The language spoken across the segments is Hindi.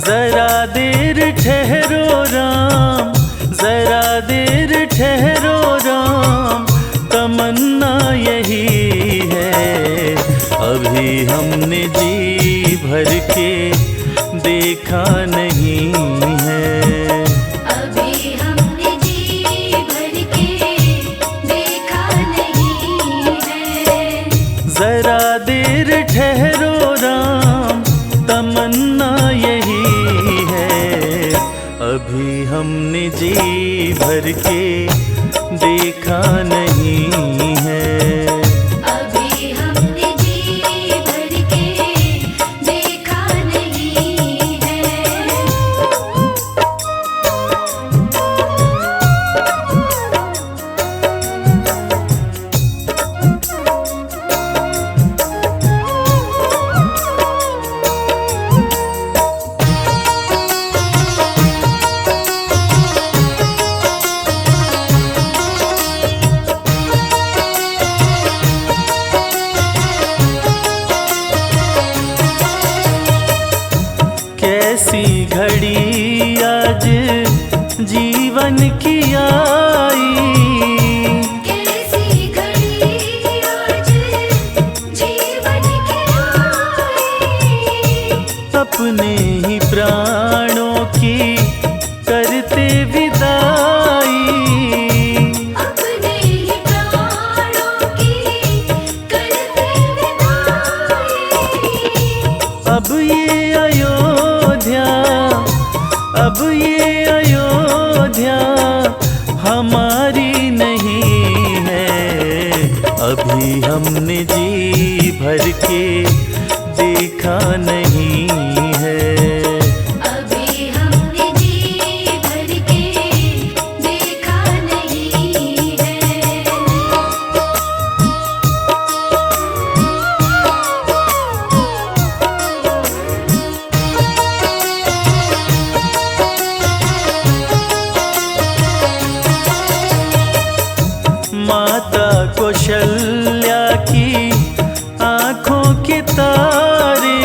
जरा देर ठहरो राम, जरा देर ठहरो राम, तमन्ना यही है। अभी हमने जी भर के देखा नहीं है। अभी हमने जी भर के देखा नहीं है। जरा देर ठहरो राम, तमन्ना यही है। अभी हमने जी भर के देखा नहीं है। अभी हमने जी भर के देखा नहीं है। कैसी घड़ी आज जीवन की आई, कैसी घड़ी आज जीवन की आई। अपने ही प्राणों की करते विदाई। अपने ही प्राणों की करते विदाई। अब ये अयोध्या, अब ये अयोध्या हमारी नहीं है। अभी हमने जी भर के देखा नहीं है। अभी हमने जी भर के देखा नहीं है। माता कौशल्या की आँखों के तारे,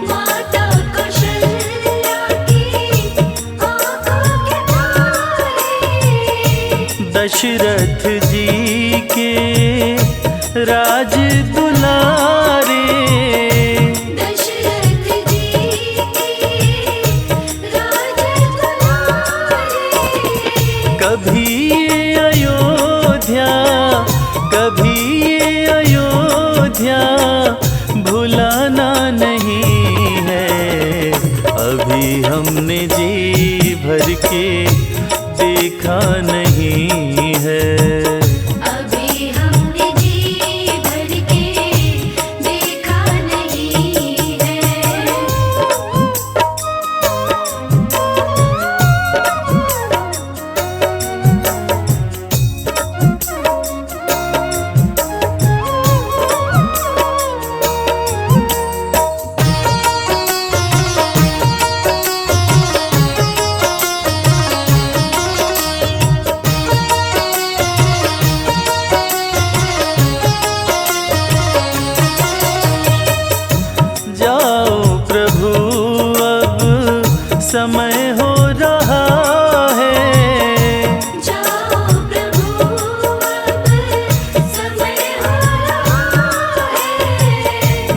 माता कौशल्या की आँखों के तारे। दशरथ जी के राज दुलारे। दशरथ जी के राज दुलारे। कभी ये अयोध्या, कभी ये अयोध्या भुलाना नहीं है। अभी हमने जी भर के देखा नहीं है। अभी हमने जी भर के देखा नहीं है। जाओ प्रभु अब समय हो रहा है। जाओ प्रभु अब समय हो रहा है।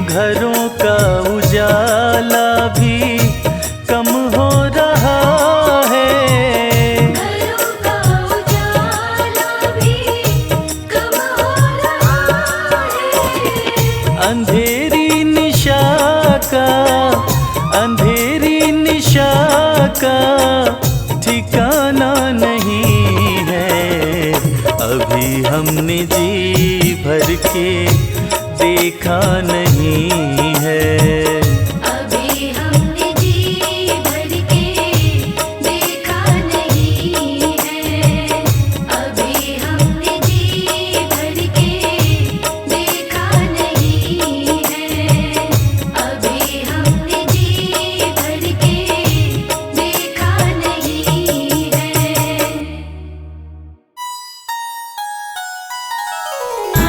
घरों का उजाला भी कम हो रहा है। घरों का उजाला भी कम हो रहा है। अंधेरी निशा का, अंधेरी निशा का ठिकाना नहीं है। अभी हमने जी भर के देखा नहीं है। अभी हमने जी भर के देखा नहीं है। अभी हमने जी भर के देखा नहीं है। अभी हमने जी भर के देखा नहीं है। आ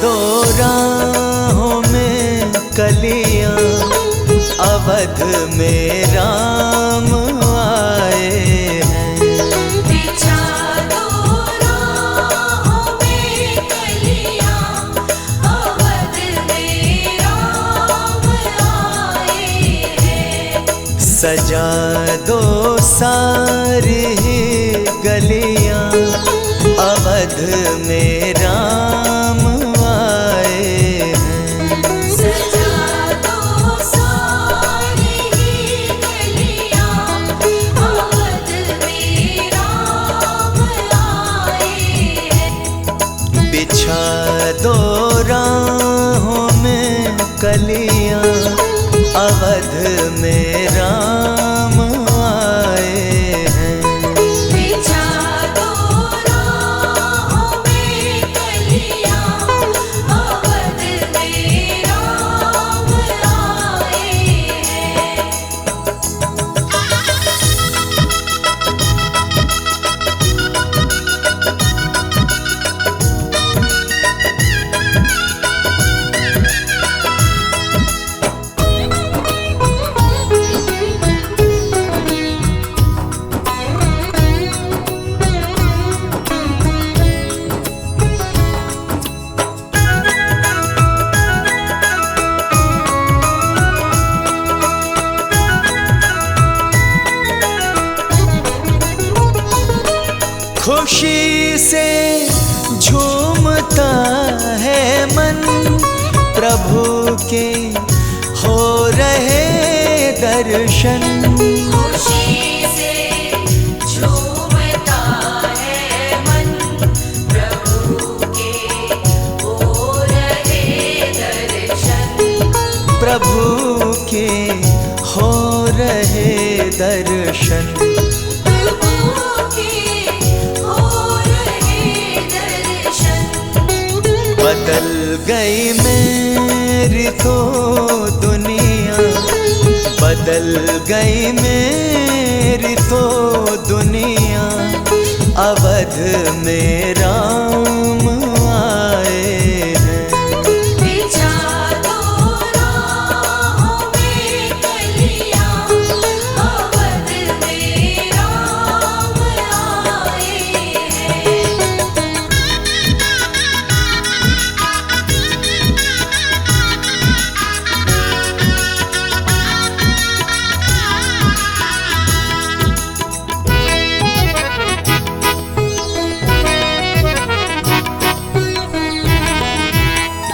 दो राहों में कलियां, अवध में राम आए हैं। बिछा दो राहों में कलियां, अवध में राम आए हैं। सजा दो सारी गलियां, अवध में राम आए हैं। सजा दो सारी गलियां, अवध में राम आए हैं। बिछा दो राहों में कलियां, अवध में राम आए हैं। बिछा दो राहों में कलियां, अवध में राम आए हैं। खुशी से झूमता है मन, प्रभु के हो रहे दर्शन। खुशी से झूमता है मन, प्रभु के हो रहे दर्शन। प्रभु के हो रहे दर्शन। बदल गई मेरी तो दुनिया, बदल गई मेरी तो दुनिया, अवध में राम आए हैं। बिछा दो राहों में कलियां, अवध में राम आए हैं।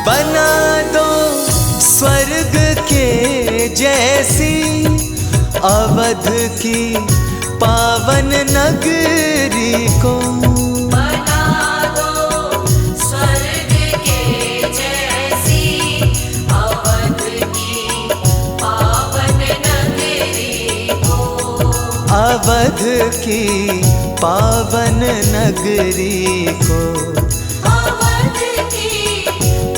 बना दो स्वर्ग के जैसी अवध की पावन नगरी को। बना दो स्वर्ग के जैसी अवध की पावन नगरी को। अवध की पावन नगरी को। अवध की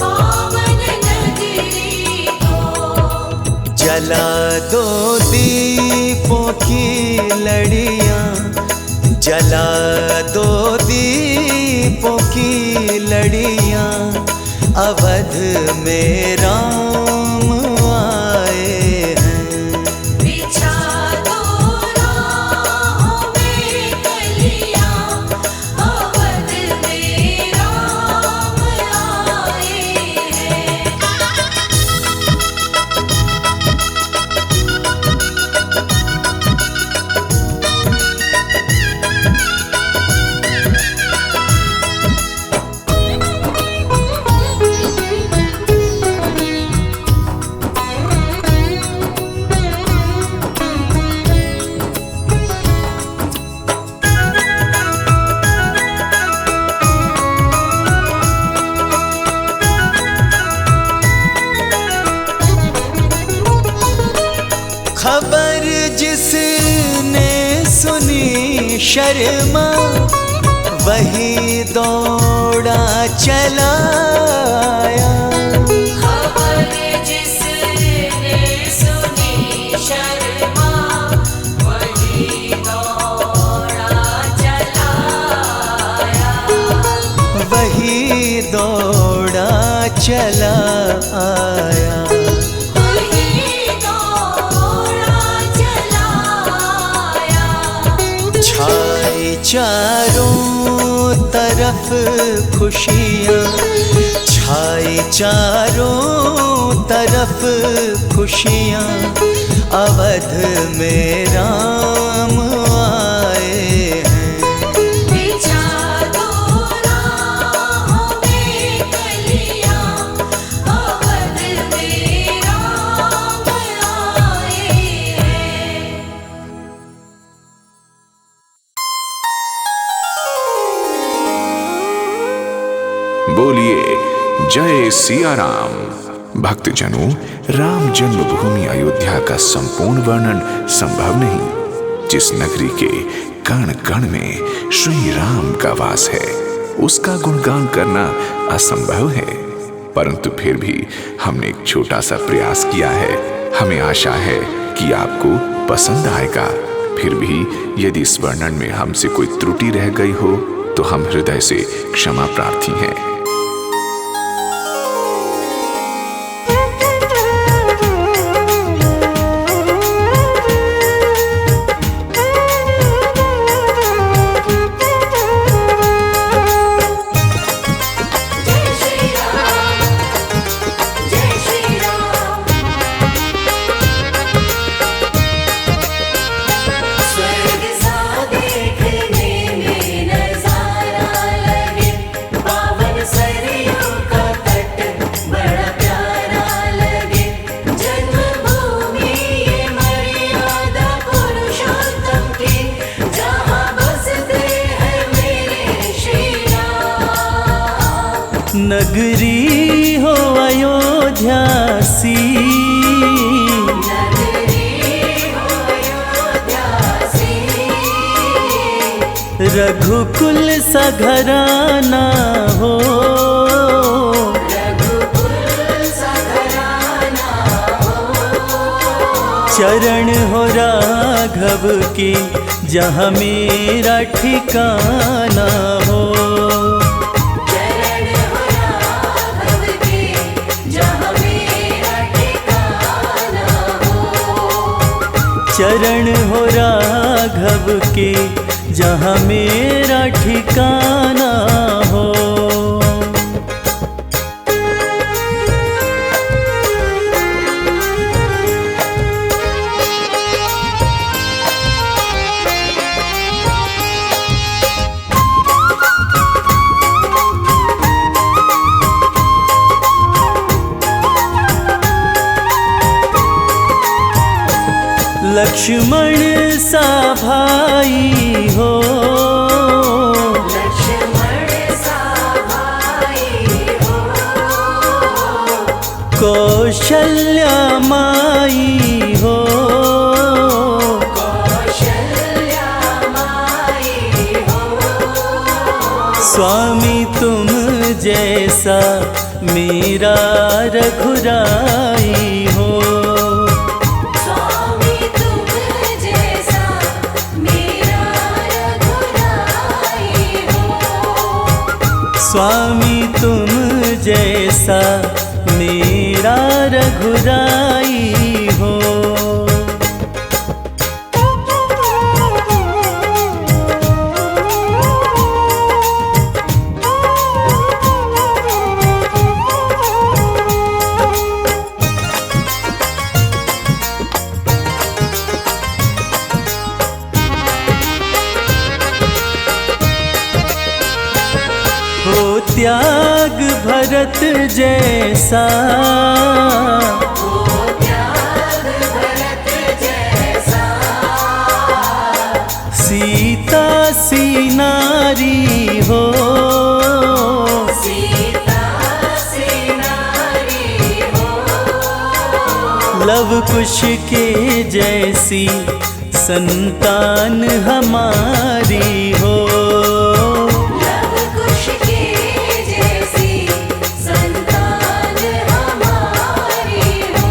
पावन नगरी को। जला दो दीपों की लड़ियां, जला दो दीपों की लड़ियां, अवध में राम आए हैं। बिछा दो राहों में कलियां, अवध में राम आए हैं। खबर जिसने सुनी शर्मा, वही दौड़ा चला आया। खबर जिसने सुनी शर्मा, वही दौड़ा चला आया। वही दौड़ा चला आया। वही दौड़ा चला आया। छाई चारों तरफ खुशियाँ, छाई चारों तरफ खुशियाँ, अवध में राम आए हैं। बिछा दो राहों में कलियां, अवध में राम आए हैं। बोलिए जय सिया राम। भक्तजनों, राम जन्मभूमि अयोध्या का संपूर्ण वर्णन संभव नहीं। जिस नगरी के कण कण में श्री राम का वास है, उसका गुणगान करना असंभव है। परंतु फिर भी हमने एक छोटा सा प्रयास किया है। हमें आशा है कि आपको पसंद आएगा। फिर भी यदि इस वर्णन में हमसे कोई त्रुटि रह गई हो तो हम हृदय से क्षमा प्रार्थी हैं। नगरी हो अयोध्या सी, रघुकुल सा घराना हो, चरण हो राघव के जहाँ मेरा ठिकाना हो। चरण हो राघव के जहाँ मेरा ठिकाना हो। लक्ष्मण सा भाई हो, लक्ष्मण सा भाई हो, कौशल्या माई हो, कौशल्या माई हो। स्वामी तुम जैसा मेरा रघुराई हो। स्वामी तुम जैसा मेरा रघुराई हो। हो त्याग भरत जैसा, हो त्याग भरत जैसा, सीता सी नारी हो, सीता सी नारी हो। लव कुश के जैसी संतान हमारी हो। लव कुश के जैसी संतान हमारी हो।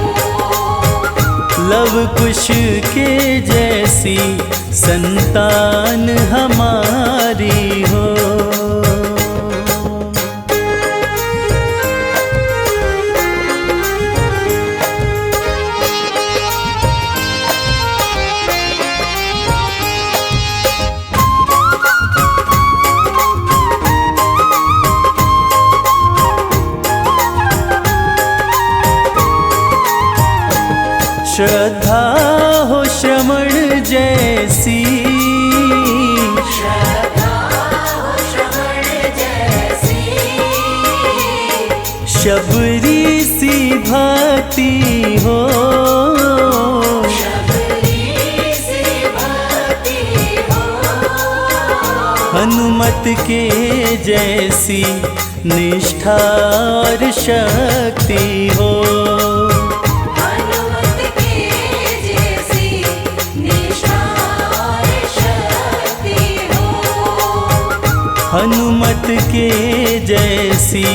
लव कुश के जैसी संतान हमारी हो। हो श्रवण जैसी, श्रद्धा हो श्रवण जैसी, शबरी सी भक्ति हो, शबरी सी भक्ति हो, हनुमत के जैसी निष्ठा और शक्ति हो, हनुमत के जैसी निष्ठा और शक्ति हो, हनुमत के जैसी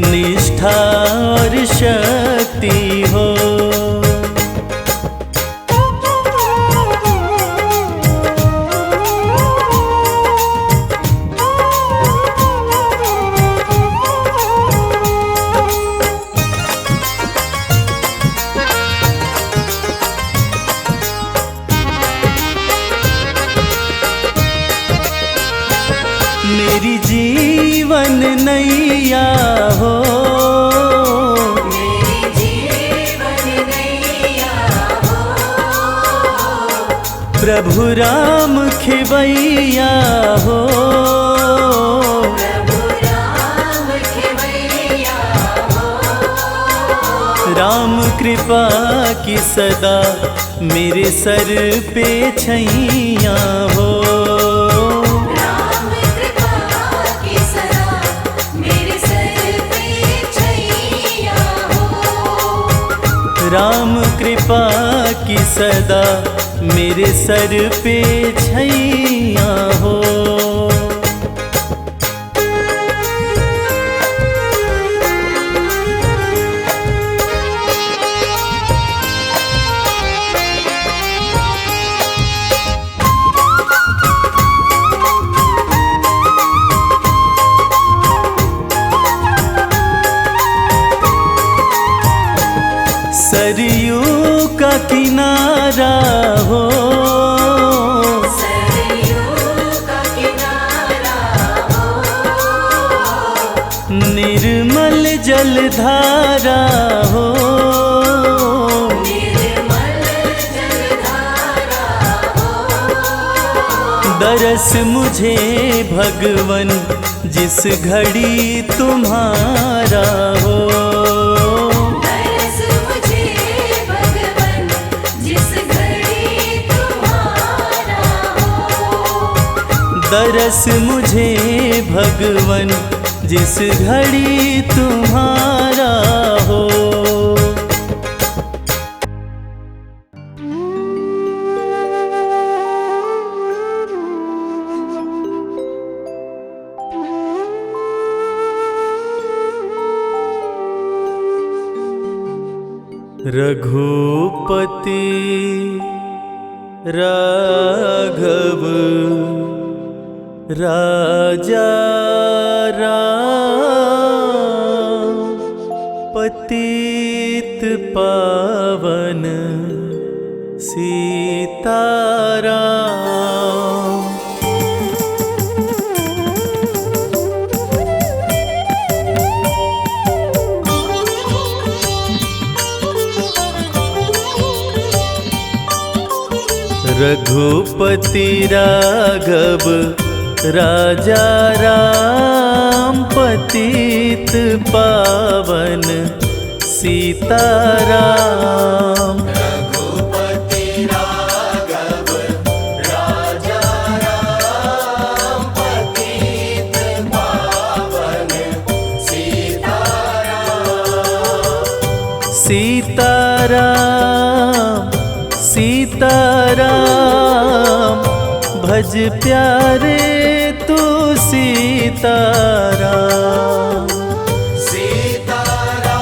निष्ठा और शक्ति हो। मेरी जीवन नैया हो, मेरी जीवन नैया हो, प्रभु राम खेवैया हो, प्रभु राम खेवैया हो, राम कृपा की सदा मेरे सर पे छैया हो, राम कृपा की सदा मेरे सर पे छैया हो, राम कृपा की सदा मेरे सर पे छैया हो। सरयू का किनारा हो, सरयू का किनारा हो, निर्मल जलधारा हो, निर्मल जलधारा हो, दरस मुझे भगवन जिस घड़ी तुम्हारा हो, दरस मुझे भगवन जिस घड़ी तुम्हारा हो, दरस मुझे भगवन जिस घड़ी तुम्हारा हो। रघुपति राघव राजा राम, पतित पावन सीताराम। रघुपति राघव राजा राम, पतित पावन सीताराम। रघुपति राघव राजा राम, पतित पावन सीताराम। सीताराम सीताराम, भज प्यारे तू सीताराम। सीताराम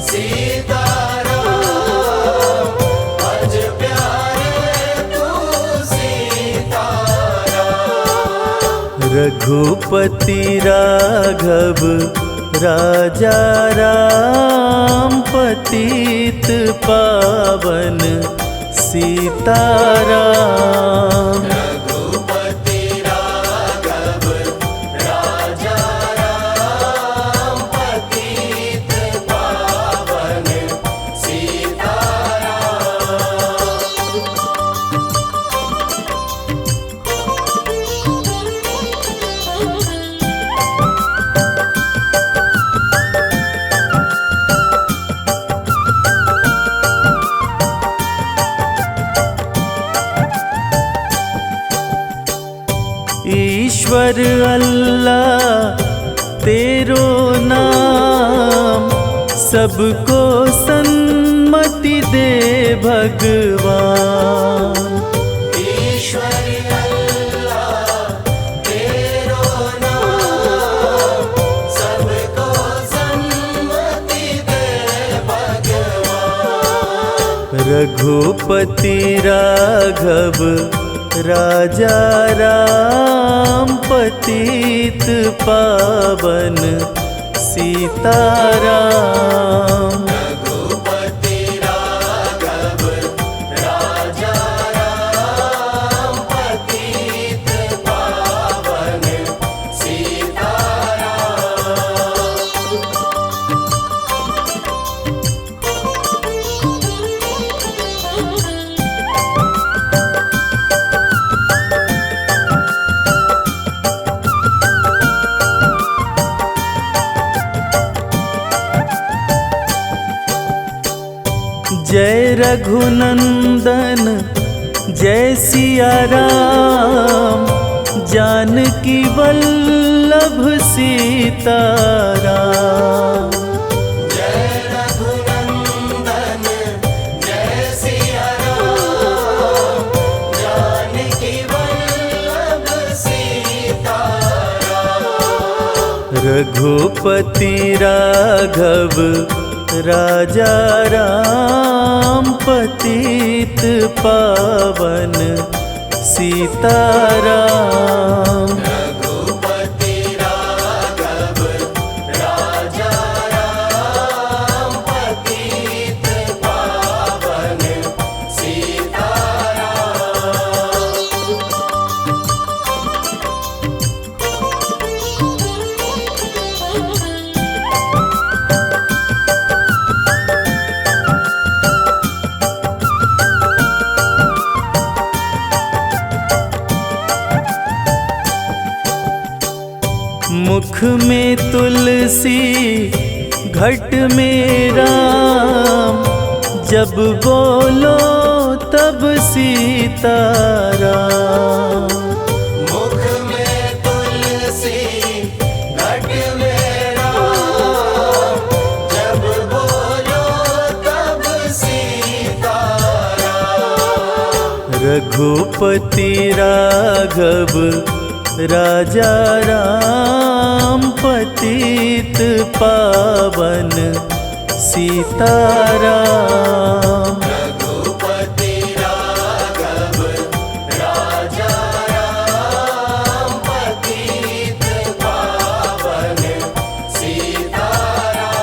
सीताराम, भज प्यारे तू सीताराम। रघुपति राघव राजा राम, पतित पावन सीताराम। रघुपति राघव राजा राम, पतित पावन सीताराम। ईश्वर अल्लाह तेरो नाम, सबको सन्मति दे भगवान। ईश्वर अल्लाह तेरो नाम, सबको सन्मति दे भगवान। रघुपति राघव राजा राम, पतित पावन सीताराम। रघुपति राघव राजा राम, पतित पावन सीताराम। जय रघुनंदन जय सिया राम, जानकी वल्लभ सीताराम। जय रघुनंदन जय सिया राम, जानकी वल्लभ सीताराम। रघुपति राघव राजा राम, पतित पावन सीताराम। रघुपति राघव राजा राम, पतित पावन सीताराम। मुख में तुलसी घट में राम, जब बोलो तब सीताराम। मुख में तुलसी घट में राम, जब बोलो तब सीताराम। रघुपति राघव राजा राम, पतित पावन सीताराम। रघुपति राघव राजा राम, पतित पावन सीताराम।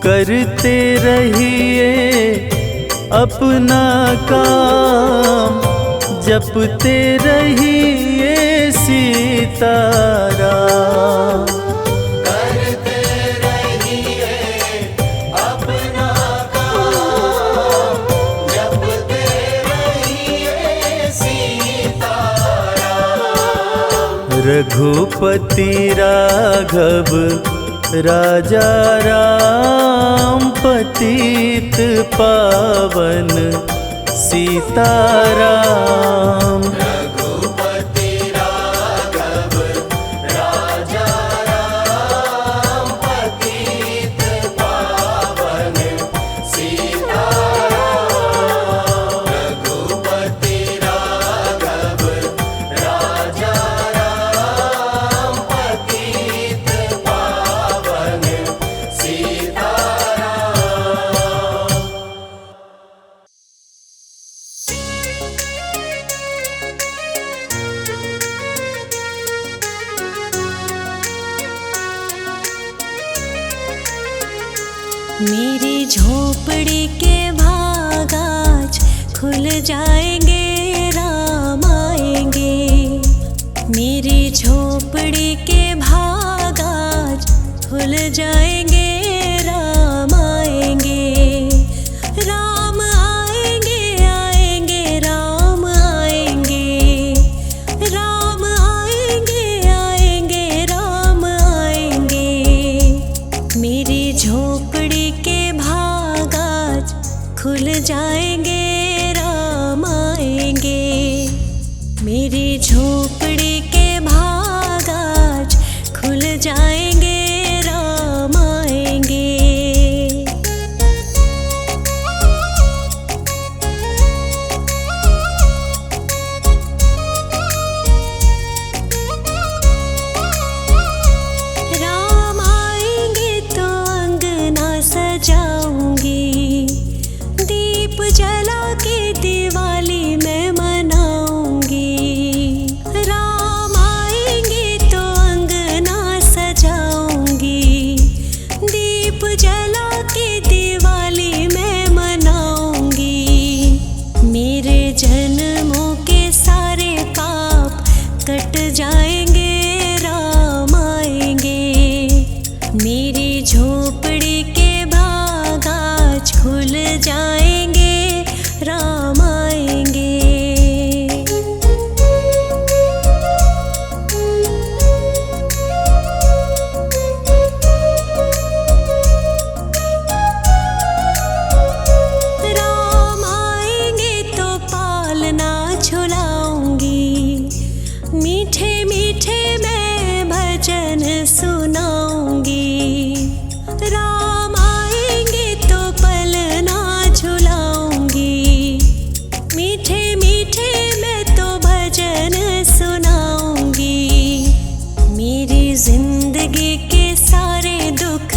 करते रहिए अपना काम, जपते रहिए सीताराम। करते रहिए अपना काम, जपते रहिए सीताराम। रघुपति राघव राजा राम, पतित पावन सीताराम। रघुपति राघव राजा राम, पतित पावन सीताराम। रघुपति राघव राजा राम, पतित पावन सीताराम। मेरी झोपड़ी के भाग आज खुल जाएंगे, राम आएंगे। मेरी झोपड़ी के भाग आज खुल जाएंगे, राम आएंगे। राम आएंगे आएंगे झोपड़ी के भाग आज खुल जाएंगे, राम आएंगे। मेरी झोपड़ी के भाग आज खुल जाएंगे, राम आएंगे। राम आएंगे तो अंगना सजाऊंगी, दीप जला के दिवाली मैं मनाऊंगी। राम आएंगे तो अंगना सजाऊंगी, दीप जला के दिवाली मैं मनाऊंगी। मेरे जन्मों के सारे पाप कट जाएंगे, राम आएंगे। मेरी झोपड़ी के भाग आज खुल जाएंगे, राम आएंगे। राम आएंगे तो पालना झुलाऊंगी, मीठे मीठे मैं भजन सुनाऊंगी। राम आएंगे तो पलना झुलाऊंगी, मीठे मीठे मैं तो भजन सुनाऊंगी। मेरी जिंदगी के सारे दुख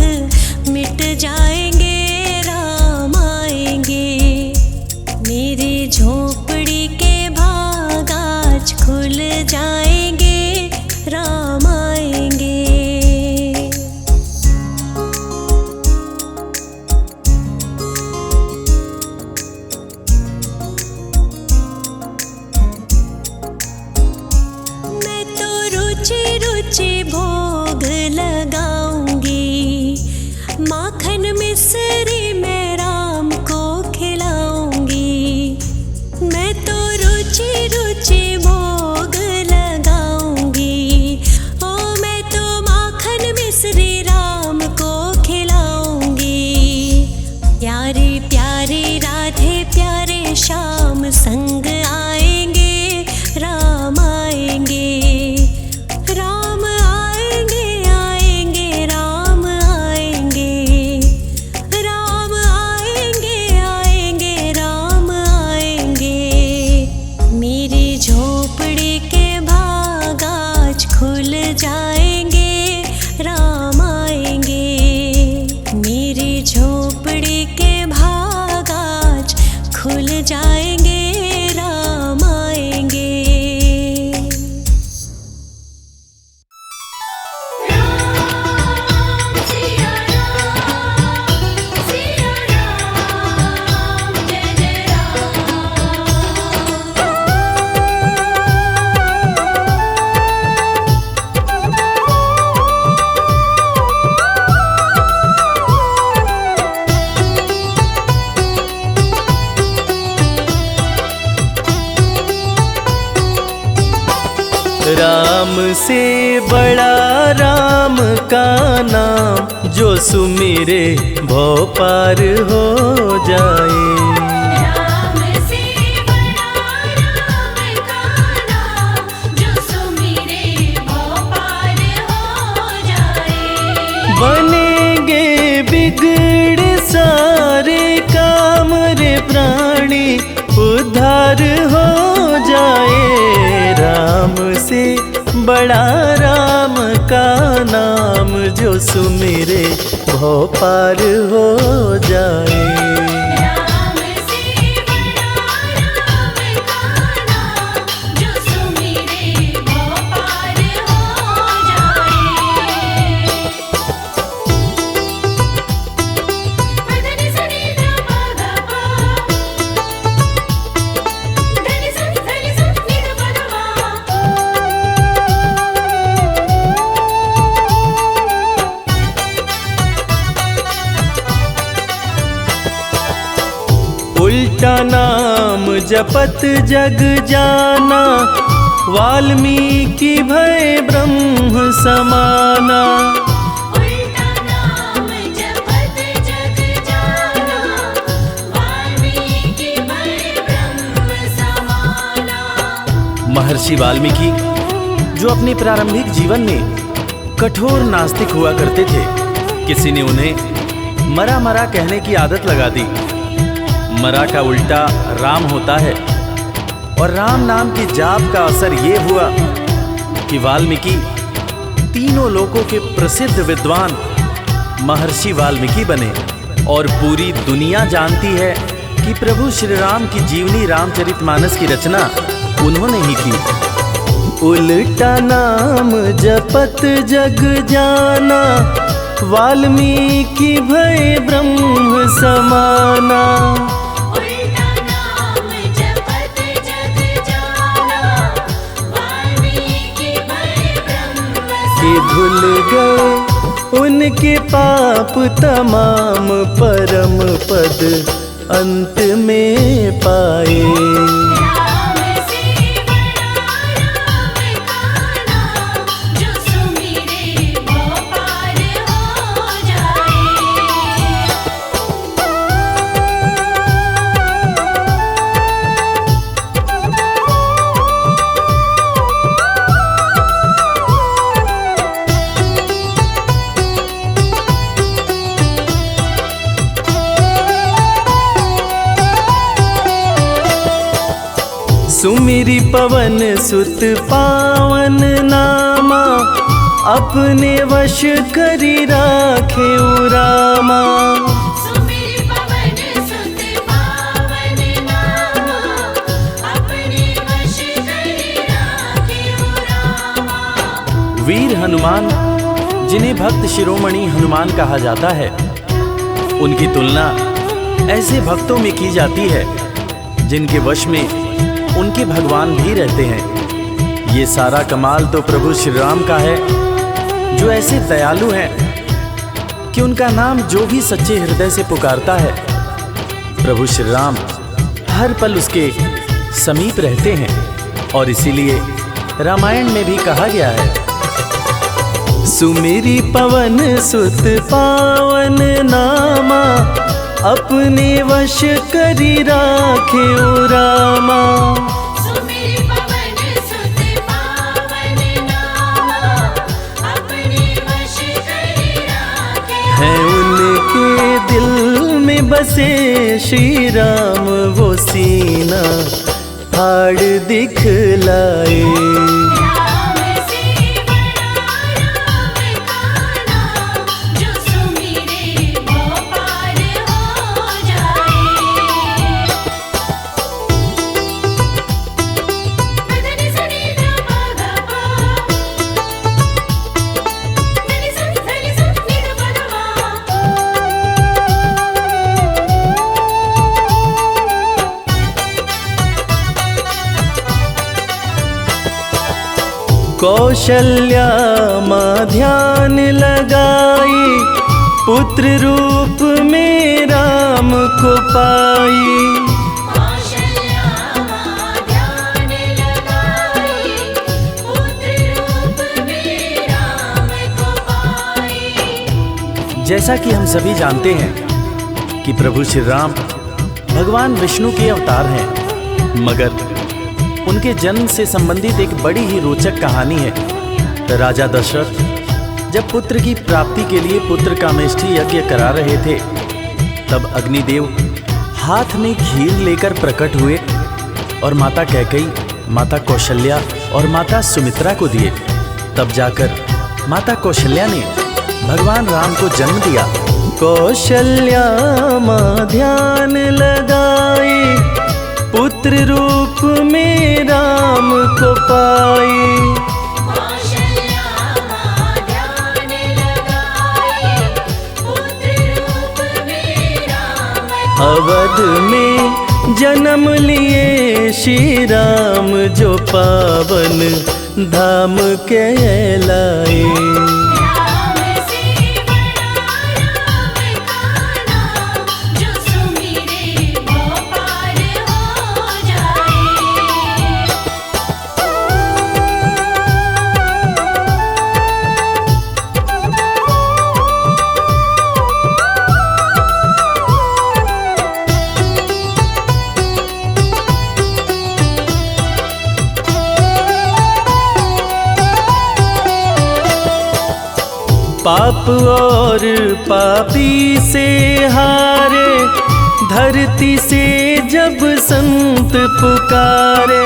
मिट जाएंगे, राम आएंगे। मेरी झोपड़ी के भाग आज खुल जाएंगे, राम आएंगे। मैं तो रुचि रुचि भोग लगाऊंगी, माखन मिश्री मैं राम को खिलाऊंगी। मैं तो रुचि रुचि भोग लगाऊंगी, ओ मैं तो माखन मिश्री राम को खिलाऊंगी। प्यारी प्यारी राधे प्यारे श्याम संग आएंगे, राम आएंगे। राम आएंगे आएंगे राम आएंगे, राम आएंगे आएंगे राम आएंगे। मेरी झोपड़ी के भाग आज खुल जाएंगे, राम आएंगे। मेरी झोपड़ी के भाग आज खुल जाएंगे, राम आएंगे। राम से बड़ा राम का नाम, जो सुमिरे भव पार हो जाए। राम से बड़ा राम का नाम, जो सुमिरे भव पार हो जाए। बनेंगे बिगड़े सारे काम रे प्राणी, उद्धार हो जाए। राम से बड़ा राम का नाम, जो सुमिरे भव पार हो जाए। राम से बड़ा राम का नाम, जो सुमिरे भव पार हो जाए। धनि सनि ध प ध प, धनि सनि नि ध प ध प। उल्टा नाम जपत जग जाना, वाल्मीकि भय ब्रह्म समाना। उल्टा नाम जपत महर्षि वाल्मीकि जो अपने प्रारंभिक जीवन में कठोर नास्तिक हुआ करते थे, किसी ने उन्हें मरा मरा कहने की आदत लगा दी। मरा का उल्टा राम होता है और राम नाम की जाप का असर ये हुआ कि वाल्मीकि तीनों लोकों के प्रसिद्ध विद्वान महर्षि वाल्मीकि बने और पूरी दुनिया जानती है कि प्रभु श्री राम की जीवनी रामचरितमानस की रचना उन्होंने ही की। उल्टा नाम जपत जग जाना, वाल्मीकि भय ब्रह्म समाना। उल्टा नाम जपत जग जाना, वाल्मीकि भय ब्रह्म कि धुल गए उनके पाप तमाम, परम पद अंत में पाए। राम से बड़ा राम का नाम, जो सुमिरे वो पार हो जाए। सुमिरी पवन सुत पावन नामा, अपने वश करी राखे रामा। सुमिर पवन सुत पावन नामा, अपने वश करि राखे रामा। वीर हनुमान, जिन्हें भक्त शिरोमणि हनुमान कहा जाता है, उनकी तुलना ऐसे भक्तों में की जाती है जिनके वश में उनके भगवान भी रहते हैं। ये सारा कमाल तो प्रभु श्री राम का है, जो ऐसे दयालु हैं कि उनका नाम जो भी सच्चे हृदय से पुकारता है, प्रभु श्री राम हर पल उसके समीप रहते हैं। और इसीलिए रामायण में भी कहा गया है, सुमिरी पवन सुत पावन नामा, अपने वश करी राखे रामा। सुमिर पवन सुत पावन नामा, अपने वश करि राखे। है उनके दिल में बसे श्री राम, वो सीना फाड़ दिखलाए। राम से बड़ा राम का नाम, जो सुमिरे वो पार हो जाए। धनि सनि ध प ध प, धनि स नि ध प ध मा। कौशल्या माँ ध्यान लगाई, पुत्र रूप में राम को पाई। कौशल्या माँ ध्यान लगाई, पुत्र रूप में राम को पाई। जैसा कि हम सभी जानते हैं कि प्रभु श्री राम भगवान विष्णु के अवतार हैं, मगर उनके जन्म से संबंधित एक बड़ी ही रोचक कहानी है। राजा दशरथ जब पुत्र की प्राप्ति के लिए पुत्र कामेष्ठी यज्ञ करा रहे थे, तब अग्निदेव हाथ में खीर लेकर प्रकट हुए और माता कैकेयी, माता कौशल्या और माता सुमित्रा को दिए। तब जाकर माता कौशल्या ने भगवान राम को जन्म दिया। कौशल्या माँ ध्यान लगाई, पुत्र रूप में राम को पाई। कौशल्या माँ ध्यान लगाई, पुत्र रूप में राम को अवध में जन्म लिए श्री राम, जो पावन धाम कहलाए। राम से बड़ा राम का नाम, जो सुमिरे वो पार हो जाए। पाप और पापी से हारे, धरती से जब संत पुकारे।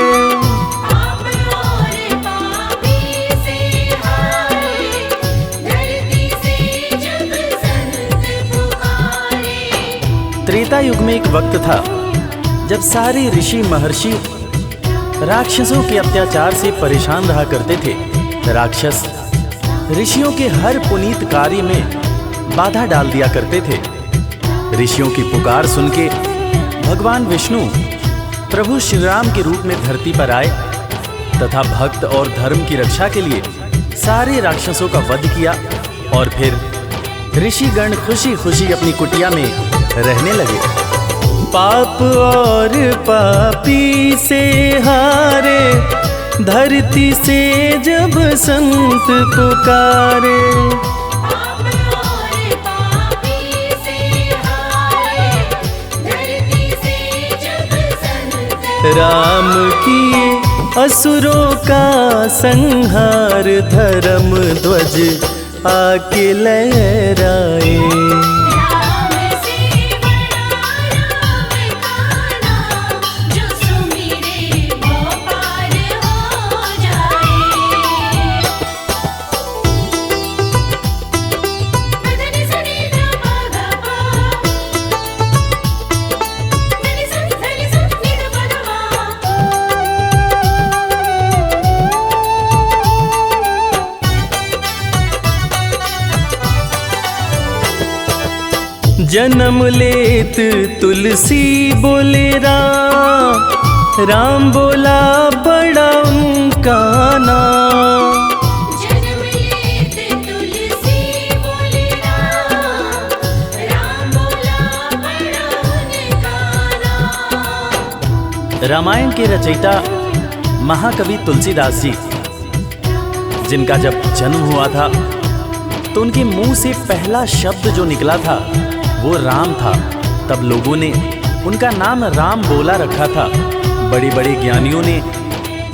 पाप और पापी से हारे, धरती से जब संत पुकारे। त्रेता युग में एक वक्त था जब सारे ऋषि महर्षि राक्षसों के अत्याचार से परेशान रहा करते थे। राक्षस ऋषियों के हर पुनीत कार्य में बाधा डाल दिया करते थे। ऋषियों की पुकार सुन के भगवान विष्णु प्रभु श्री राम के रूप में धरती पर आए तथा भक्त और धर्म की रक्षा के लिए सारे राक्षसों का वध किया और फिर ऋषिगण खुशी खुशी अपनी कुटिया में रहने लगे। पाप और पापी से हारे, धरती से जब संत पुकारे। पाप और पापी से हारे, धरती से जब संत राम किए असुरों का संहार, धर्म ध्वज आके लहराए। राम से बड़ा राम का नाम, जो सुमिरे वो पार हो जाए। धनि सनि ध प ध प, धनि स नि ध प ध जन्म लेत तुलसी बोले राम, राम बोला बड़ा उनका नाम। जन्म लेत तुलसी बोले राम, राम बोला बड़ा उनका नाम। रामायण के रचयिता महाकवि तुलसीदास जी, जिनका जब जन्म हुआ था तो उनके मुंह से पहला शब्द जो निकला था वो राम था। तब लोगों ने उनका नाम राम बोला रखा था। बड़े बड़े ज्ञानियों ने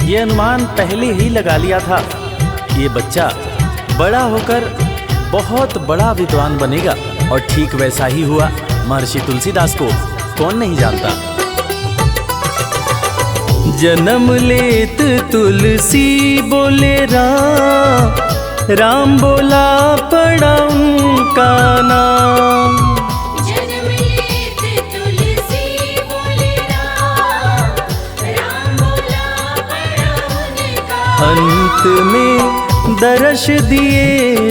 ये अनुमान पहले ही लगा लिया था कि ये बच्चा बड़ा होकर बहुत बड़ा विद्वान बनेगा, और ठीक वैसा ही हुआ। महर्षि तुलसीदास को कौन नहीं जानता। जन्म लेत तुलसी बोले राम, राम बोला पड़ा उनका नाम। जन्म लेत तुलसी बोले राम, राम बोला बड़ा उनका। अंत में दर्श दिए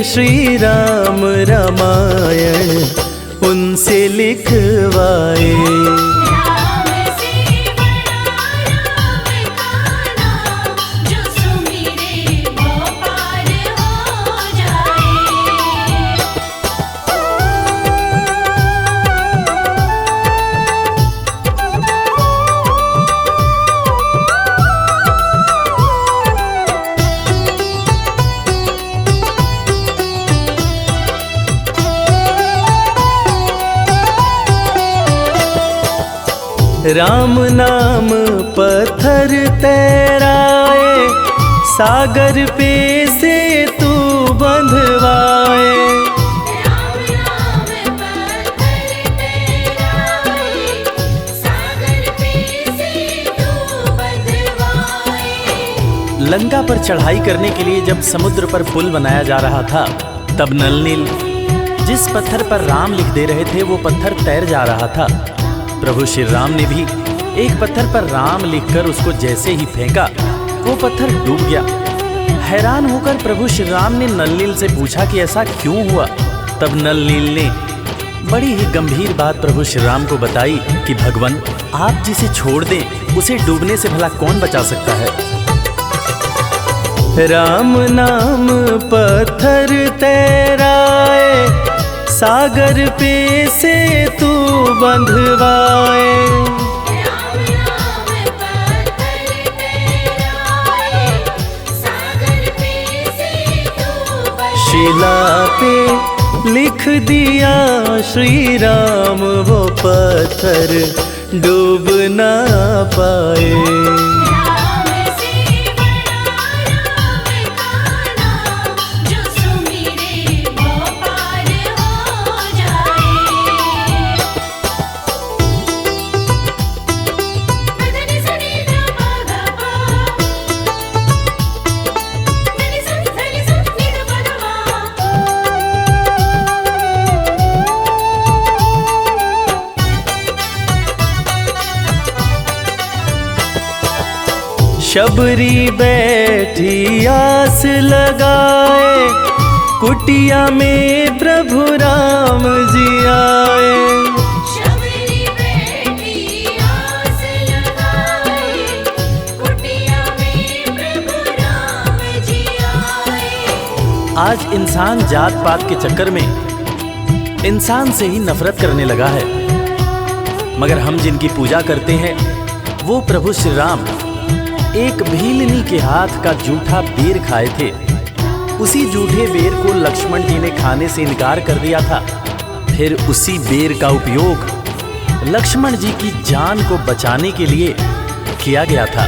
श्री राम, रामायण उनसे लिखवाए। राम से बड़ा राम का नाम, जो सुमिरे वो पार हो जाए। राम नाम पत्थर तैराए, सागर पे से तू बंधवाए। राम नाम पत्थर तैराए, सागर पे से तू बंधवाए। लंका पर चढ़ाई करने के लिए जब समुद्र पर पुल बनाया जा रहा था, तब नल नील जिस पत्थर पर राम लिख दे रहे थे वो पत्थर तैर जा रहा था। प्रभु श्री राम ने भी एक पत्थर पर राम लिखकर उसको जैसे ही फेंका, वो पत्थर डूब गया। हैरान होकर प्रभु श्री राम ने नल नील से पूछा कि ऐसा क्यों हुआ। तब नल नील ने बड़ी ही गंभीर बात प्रभु श्री राम को बताई कि भगवान, आप जिसे छोड़ दें उसे डूबने से भला कौन बचा सकता है। राम नाम पत्थर तैराए, सागर पे से तू बंधवाए। राम नाम पत्थर तैराए, सागर पे से तू बंधवाए। शिला पे लिख दिया श्री राम, वो पत्थर डूब ना पाए। राम से बड़ा राम का नाम, जो सुमिरे वो शबरी बैठी आस लगाए, कुटिया में प्रभु राम जी आए। शबरी बैठी आस लगाए, कुटिया में प्रभु राम जी आए। आज इंसान जात पात के चक्कर में इंसान से ही नफरत करने लगा है, मगर हम जिनकी पूजा करते हैं वो प्रभु श्री राम एक भीलनी के हाथ का जूठा बेर खाए थे। उसी जूठे बेर को लक्ष्मण जी ने खाने से इनकार कर दिया था। फिर उसी बेर का उपयोग लक्ष्मण जी की जान को बचाने के लिए किया गया था।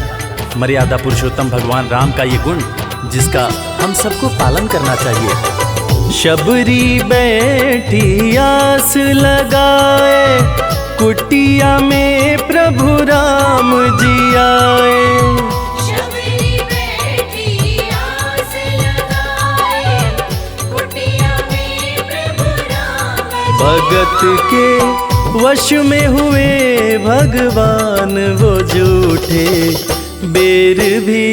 मर्यादा पुरुषोत्तम भगवान राम का ये गुण जिसका हम सबको पालन करना चाहिए। शबरी बैठी आस लगाए, कुटिया में प्रभु राम जी आए। शबरी बैठी आस लगाए, कुटिया में प्रभु राम जी भगत के वश में हुए भगवान, वो जूठे बेर भी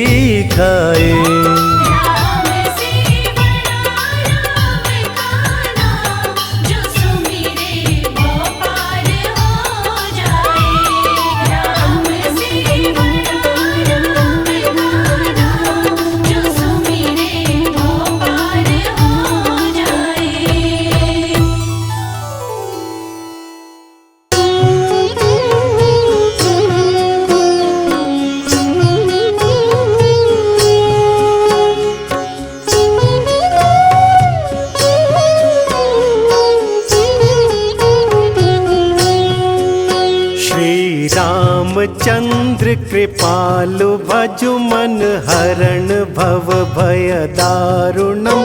खाए। राम से बड़ा राम का नाम, जो सुमिरे वो पार हो जाए। राम से बड़ा राम का नाम, जो सुमिरे वो पार हो जाए। श्री रामचंद्र कृपालु भजु मन हरण भव भय दारुणम।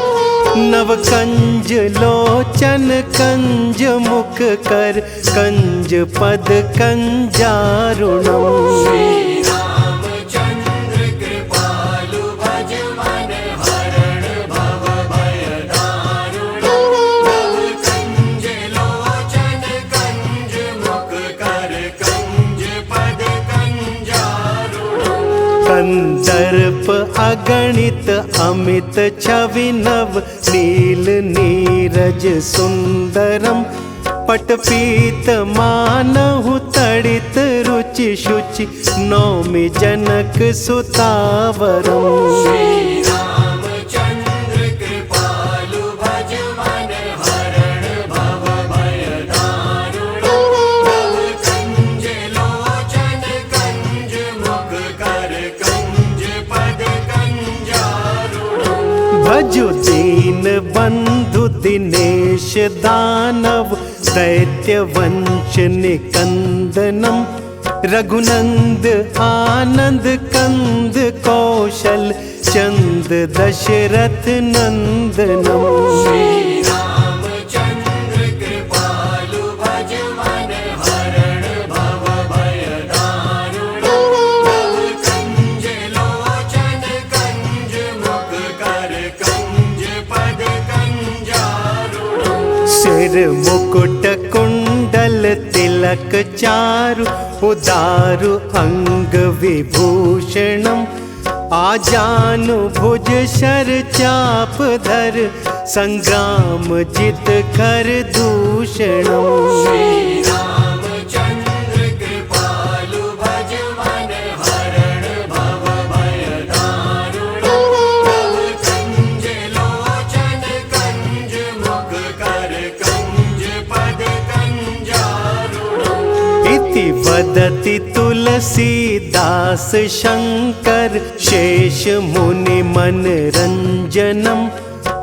नव कंज लोचन कंज मुख कर कंज पद कंजारुणम। रामचंद्र कृपालु भज मन हरण भव भय दारुणम। नव कंज लोचन कंज मुख कर कंज पद कंजारुणम। कंदर्प अगणित अमित छवि नव नील नीरज सुंदरम। पटपीत मानहु तड़ित रुचि शुचि नौमि जनक सुतावरम। रामचंद्र कृपालु भज मन हरण भव भय दारुणम। नव कंज लोचन कंज मुख कर कंज पद कंजारुणम। भजु दीन बंधु दिनेश दानव दैत्य वंश निकंदनम। रघुनंद आनंद कंद कौशल चंद दशरथ नंदनम। रामचंद्र कृपालु भज मन हरण भव भय दारुणम। नव कंज लोचन कंज मुख कर कंज पद कंजारुणम। सिर मुकुट कुंडल तिलक चारु उदारु अंग विभूषणम। आजानु भुज शर चाप धर संग्राम जित कर दूषणम। रामचंद्र कृपालु भज मन हरण भव भय दारुणम। नव कंज लोचन कंज मुख कर कंज पद कंजारुणम। इति वदति तुलसीदास शंकर शेष मुनि मनरंजनम।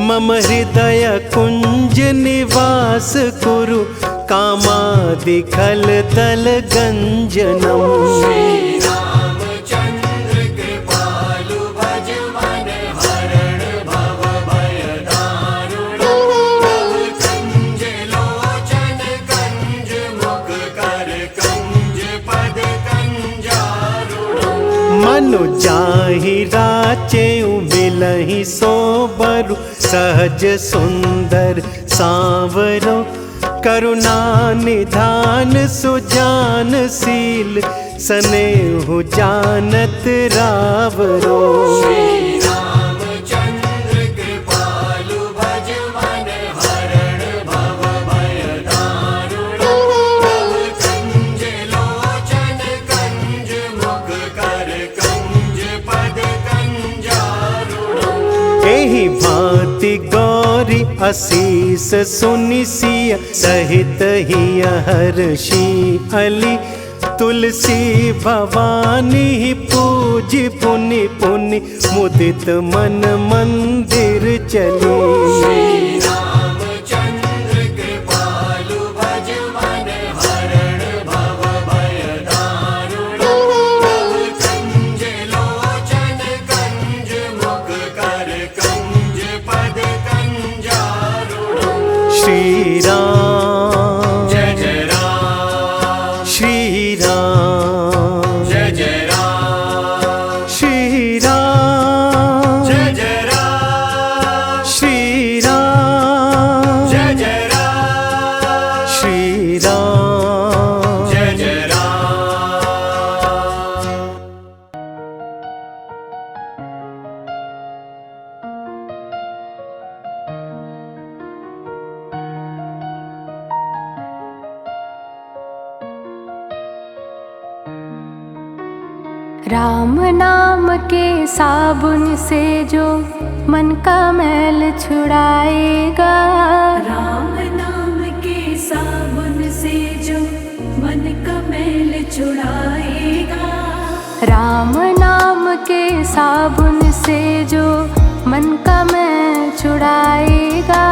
मम हृदय कुंज निवास कुरु कामादि खल दल गंजनम। रामचंद्र कृपालु भज मन हरण भव भय दारुणम। नव कंज लोचन कंज मुख कर कंज पद कंजारुणम। मनु जाहि राचे मिलहि सोबरु सहज सुंदर सांवरो। करुणा निधान सुजान शील स्नेहु जानत रावरो। श्री रामचंद्र कृपालु भज मन हरण भव भय दारुण। प्रभु कंज लोचन कंज मुख कर कंज पद कंजारुण। एहि भांति गौरी असीस सुनि सिय सहित ही हर्षि अली। तुलसी भवानी पूजी पुनि पुनि मुदित मन मंदिर चली। श्री रामचंद्र कृपालु भज मन हरण भव भय दारुण। प्रभु कंज लोचन कंज मुख कर कंज पद कंजारुण। श्री राम जय जय राम श्री राम जय जय राम श्री राम जय जय राम श्री राम जय जय राम श्री राम जय जय राम। राम नाम के साबुन से जो मन का मैल छुड़ाएगा। राम नाम के साबुन से जो मन का मैल छुड़ाएगा। राम नाम के साबुन से जो मन का मैल छुड़ाएगा।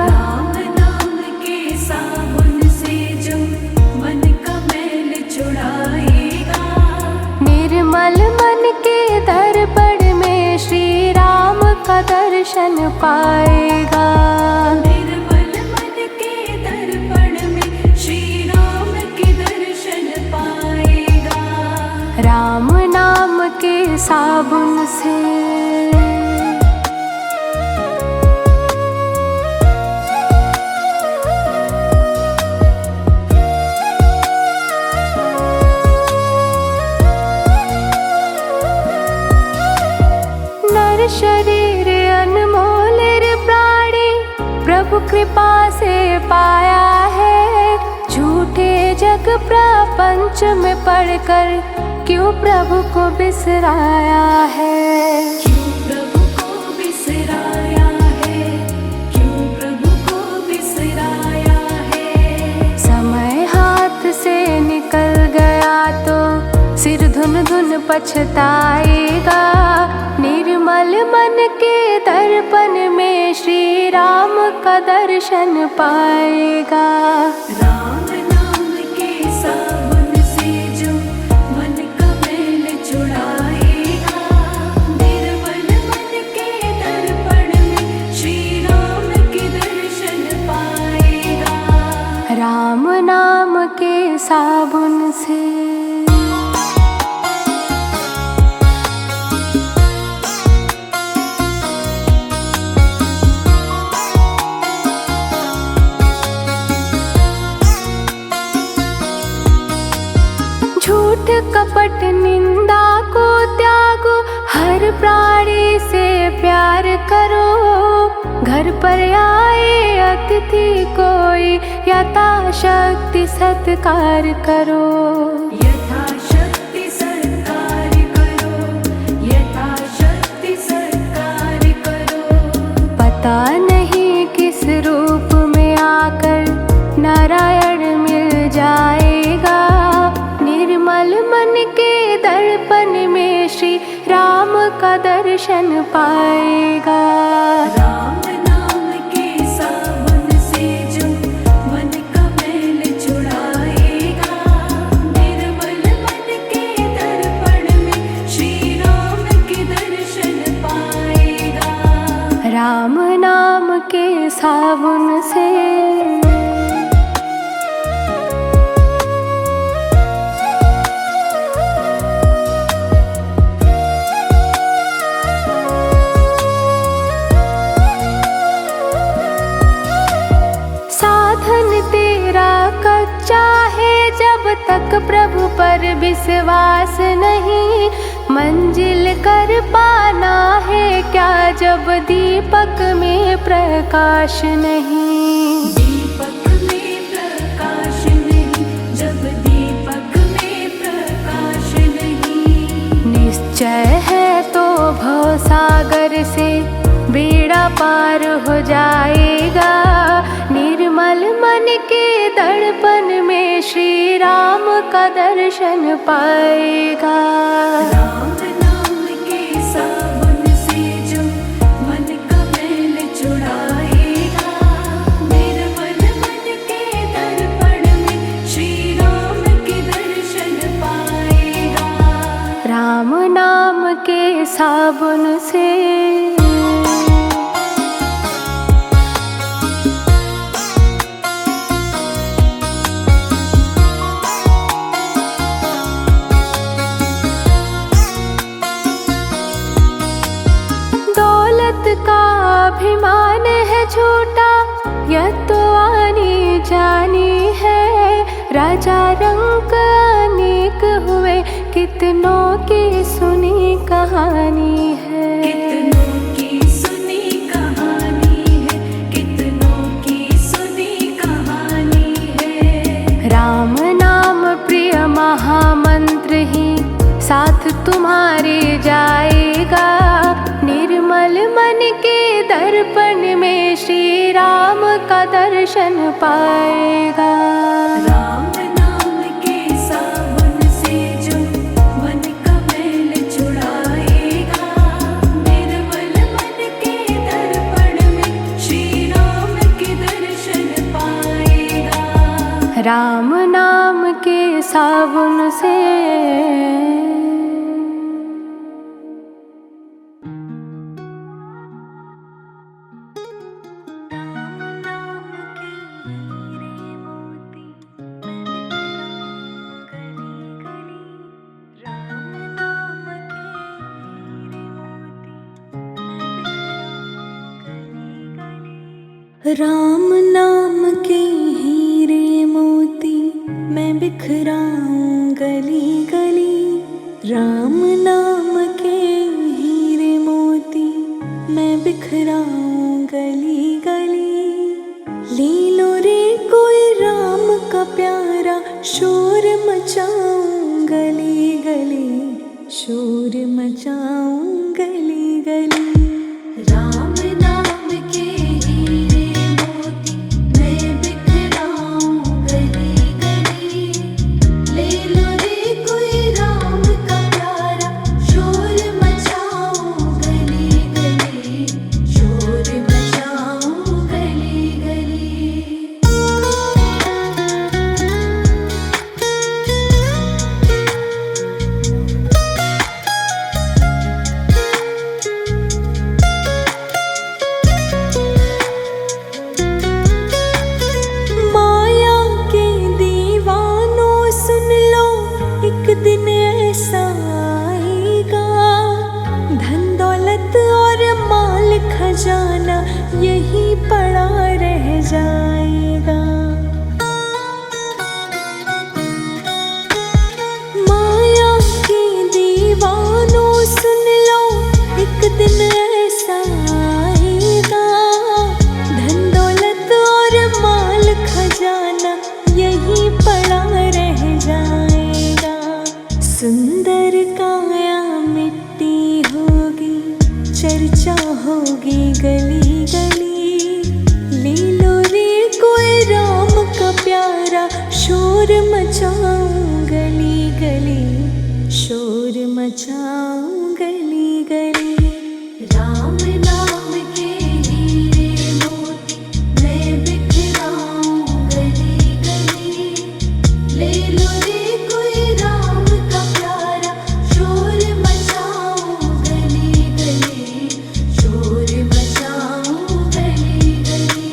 राम नाम के साबुन से जो मन का मैल छुड़ाएगा। निर्मल मन के दर्पण में श्री राम का दर्शन पाएगा। निर्मल मन के दर्पण में श्री राम के दर्शन पाएगा। राम नाम के साबुन से नर शरीर अनमोल प्राणी प्रभु कृपा से पाया है। झूठे जग प्रपंच में पढ़कर क्यों प्रभु को बिसराया है। क्यों प्रभु को बिसराया है। क्यों प्रभु को बिसराया है। समय हाथ से निकल गया तो सिर धुन धुन पछताएगा। निर्मल मन के दर्पण में श्री राम का दर्शन पाएगा। राम नाम के साबुन से जो मन का मैल छुड़ाएगा। निर्मल मन के दर्पण में श्री राम के दर्शन पाएगा। राम नाम के साबुन से झूठ कपट निंदा को त्यागो। हर प्राणी से प्यार करो। घर पर आए अतिथि कोई यथाशक्ति सत्कार करो। यथाशक्ति सत्कार करो। यथाशक्ति सत्कार करो। पता नहीं किस रूप में आकर नारायण मिल जाएगा। निर्मल मन के दर्पण में श्री राम का दर्शन पाएगा। राम नाम के साबुन से जो मन का मैल छुड़ाएगा। निर्मल मन के दर्पण में श्री राम के दर्शन पाएगा। राम नाम के साबुन से साधन तेरा कच्चा है। जब तक प्रभु पर विश्वास नहीं। मंजिल कर पाना है क्या जब दीपक में प्रकाश नहीं। दीपक में प्रकाश नहीं, जब दीपक में प्रकाश नहीं। निश्चय है तो भवसागर से बेड़ा पार हो जाएगा। निर्मल मन के दर्पण में श्री राम का दर्शन पाएगा। राम नाम के साबुन से जो मन का मैल छुड़ाएगा। निर्मल मन के दर्पण में श्री राम के दर्शन पाएगा। राम नाम के साबुन से का अभिमान है झूठा, यह तो आनी जानी है। राजा रंक अनेक हुए, कितनों की सुनी कहानी है। कितनों की सुनी कहानी है, कितनों की सुनी कहानी है। राम नाम प्रिय महामंत्र ही साथ तुम्हारे जाएगा। निर्मल मन के दर्पण में श्री राम का दर्शन पाएगा। राम नाम के साबुन से जो मन का मैल छुड़ाएगा। निर्मल मन के दर्पण में श्री राम के दर्शन पाएगा। राम नाम के साबुन से राम नाम के हीरे मोती मैं बिखराऊं गली गली। राम नाम के हीरे मोती मैं बिखराऊं गली गली। ले लो रे कोई राम का प्यारा, शोर मचाऊं गली गली, शोर मचाऊं गली गली। राम नाम के खजाना यही पड़ा रह जाएगा। माया के दीवानों सुन लो, एक दिन ऐसा आएगा। धन दौलत और माल खजाना यही पड़ा रह जाएगा। सुंदर काया मिट्टी होगी, चर्चा होगी गली गली। ले लो रे कोई राम का प्यारा, शोर मचाऊं गली गली, शोर मचाऊं गली गली। राम नाम के हीरे मोती मैं बिखराऊं गली गली। ले लो रे कोई राम का प्यारा, शोर मचाऊं गली गली, शोर मचाऊं गली गली।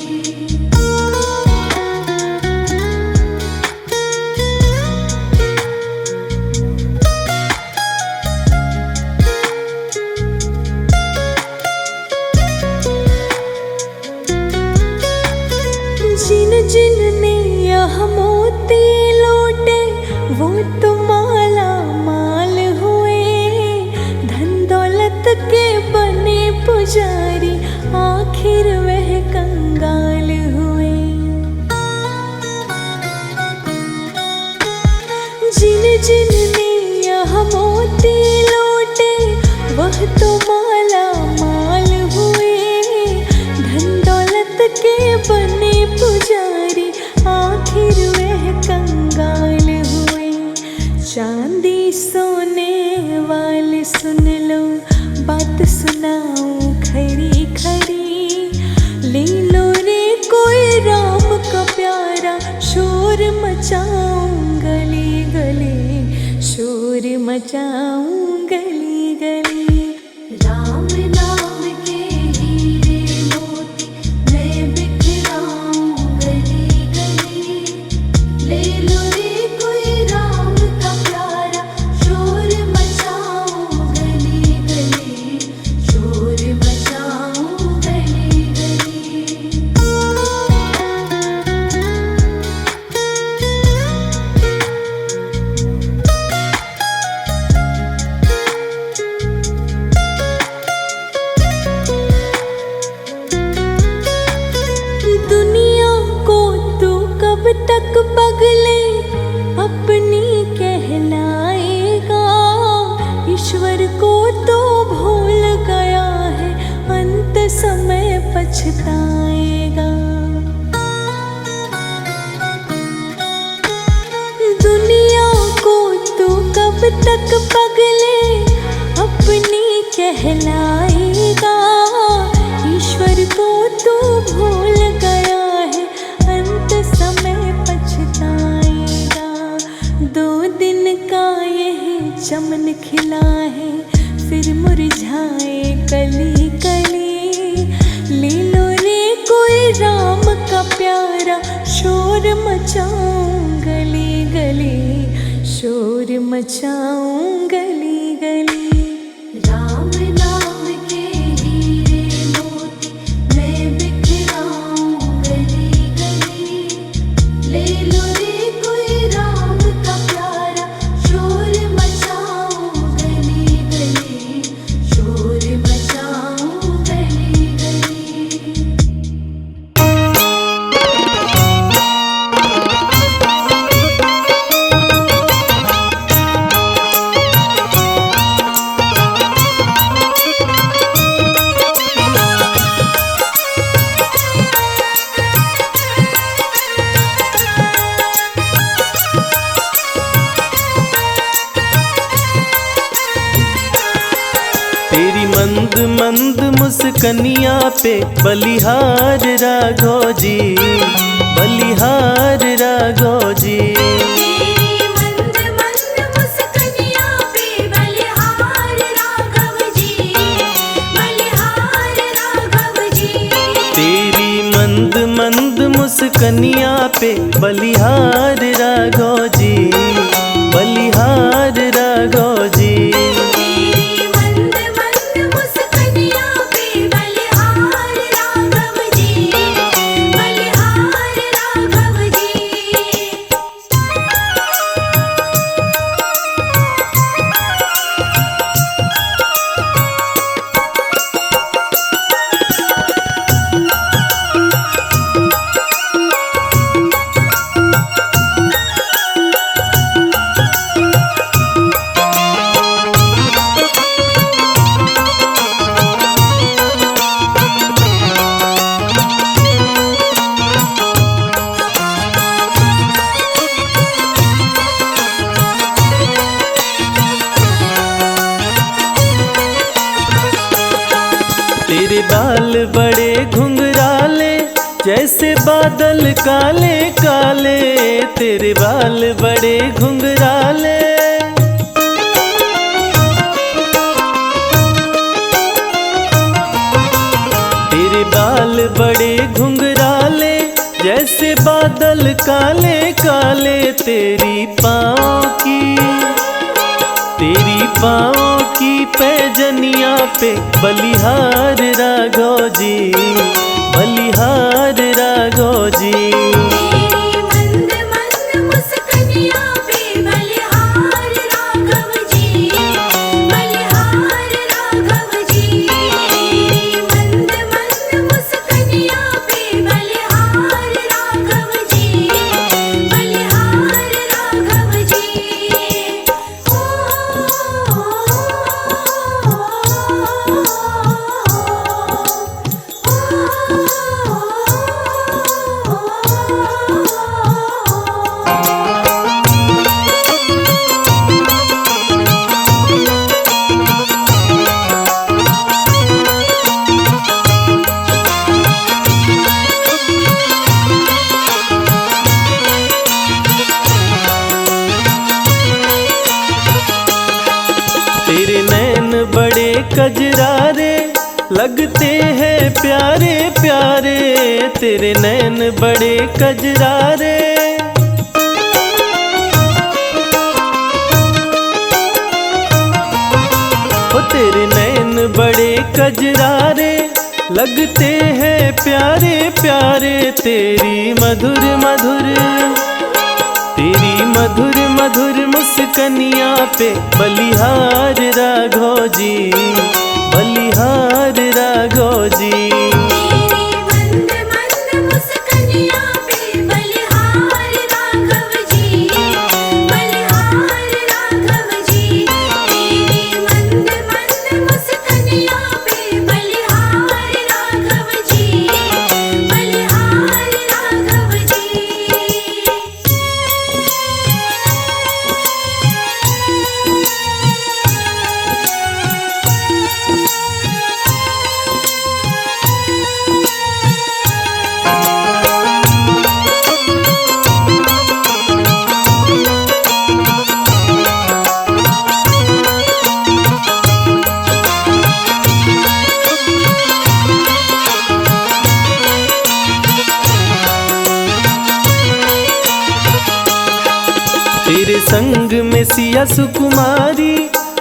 जिन जिन ने यह मोती लौटे वह तो माला माल हुए। धन दौलत के बने पुजारी आखिर वह कंगाल हुए। चांदी सोने वाले सुन लो बात सुनाऊं खरी खरी। ले लो रे कोई राम का प्यारा शोर मचाऊं गली गली, शोर मचाऊं गली गली। राम नाम के हीरे मोती मैं बिखराऊं गली गली। ले लो रे कोई राम का प्यारा शोर मचाऊं गली गली, शोर मचाऊं गली गली। दुनिया को तू कब तक पगले अपनी कहलाएगा। ईश्वर को तो भूल गया है अंत समय पछताएगा। दुनिया को तू कब तक पगले अपनी कहलाएगा। ईश्वर को तू भूल गया है अंत समय पछताएगा। 2 दिन का यही चमन खिला है फिर मुरझाए कली कली। ले लो रे कोई राम का प्यारा शोर मचाऊं गली गली, शोर मचाऊं गली गली। राम नाम के हीरे मोती मैं बिखराऊं गली गली। ले लो रे कोई राम का प्यारा शोर मचाऊं गली गली, शोर मचाऊं गली गली। तेरी मंद मंद मुस्कनिया पे बलिहार राघो जी, बलिहार राघो जी। तेरी मंद मंद मुस्कनिया पे बलिहार राघव जी, बलिहार राघव जी। तेरी मंद मंद मुस्कनिया पे बलिहार राघो जी, बलिहार राघो जी। तेरी मंद मंद मुस्कनिया पे बलिहार राघव जी, बलिहार राघव जी। तेरे बाल बड़े घुंघराले जैसे बादल काले काले। तेरे बाल बड़े घुंघराले। तेरे बाल बड़े घुंघराले जैसे बादल काले काले। तेरी पाँव की पैजनिया पे बलिहार राघो जी, बलिहार राघो जी। तेरी मंद मंद मुस्कनिया पे बलिहार राघव जी, बलिहार राघव जी। तेरी मंद मंद मुस्कनिया पे बलिहार राघव जी, बलिहार राघव जी। कजरारे लगते हैं प्यारे प्यारे, तेरे नैन बड़े कजरारे। ओ तेरे नैन बड़े कजरारे लगते हैं प्यारे प्यारे, तेरी मधुर मधुर मुस्कनिया पे बलिहार राघव जी, बलिहार राघव जी। तेरी मंद मंद मुस्कानिया पे बलिहार राघव जी, बलिहार राघव जी। तेरी मंद मंद मुस्कानिया पे बलिहार राघव जी, बलिहार राघव जी। तेरे संग में सिया सुकुमारी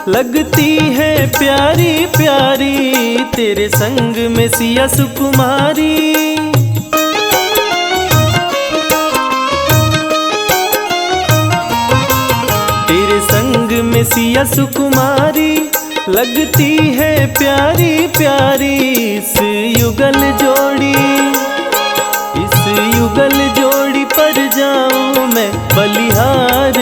लगती है प्यारी प्यारी, तेरे संग में सिया सुकुमारी। तेरे संग में सिया सुकुमारी लगती है प्यारी प्यारी, इस युगल जोड़ी पर जाऊं मैं बलिहार